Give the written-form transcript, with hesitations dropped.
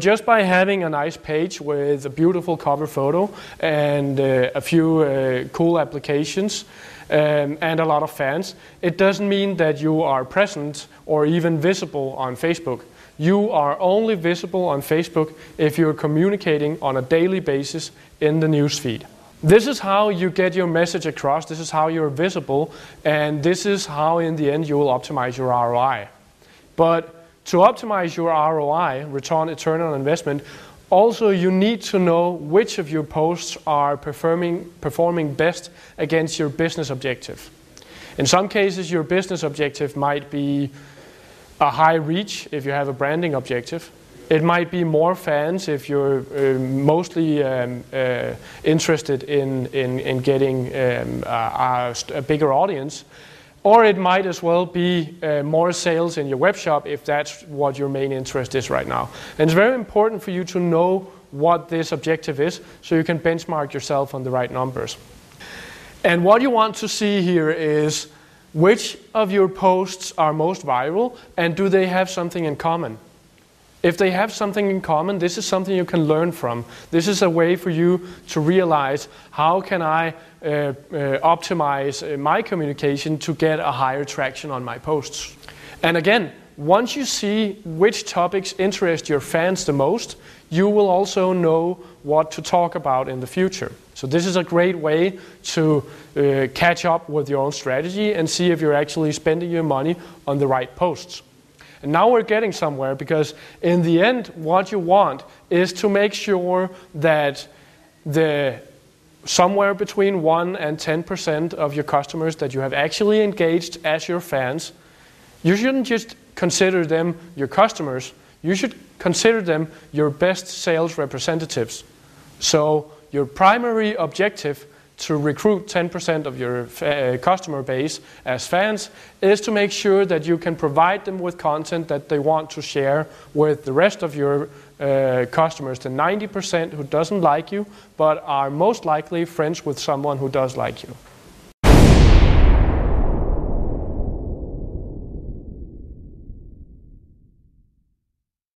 Just by having a nice page with a beautiful cover photo and a few cool applications and a lot of fans, it doesn't mean that you are present or even visible on Facebook. You are only visible on Facebook if you're communicating on a daily basis in the newsfeed. This is how you get your message across, this is how you're visible, and this is how in the end you will optimize your ROI. But to optimize your ROI, return on investment, also you need to know which of your posts are performing best against your business objective. In some cases, your business objective might be a high reach if you have a branding objective. It might be more fans if you're mostly interested in getting a bigger audience. Or it might as well be more sales in your web shop if that's what your main interest is right now. And it's very important for you to know what this objective is so you can benchmark yourself on the right numbers. And what you want to see here is which of your posts are most viral and do they have something in common. If they have something in common, this is something you can learn from. This is a way for you to realize how can I optimize my communication to get a higher traction on my posts. And again, once you see which topics interest your fans the most, you will also know what to talk about in the future. So this is a great way to catch up with your own strategy and see if you're actually spending your money on the right posts. And now we're getting somewhere, because in the end what you want is to make sure that somewhere between 1 and 10% of your customers that you have actually engaged as your fans, you shouldn't just consider them your customers, you should consider them your best sales representatives. So your primary objective to recruit 10% of your customer base as fans is to make sure that you can provide them with content that they want to share with the rest of your customers, the 90% who doesn't like you but are most likely friends with someone who does like you.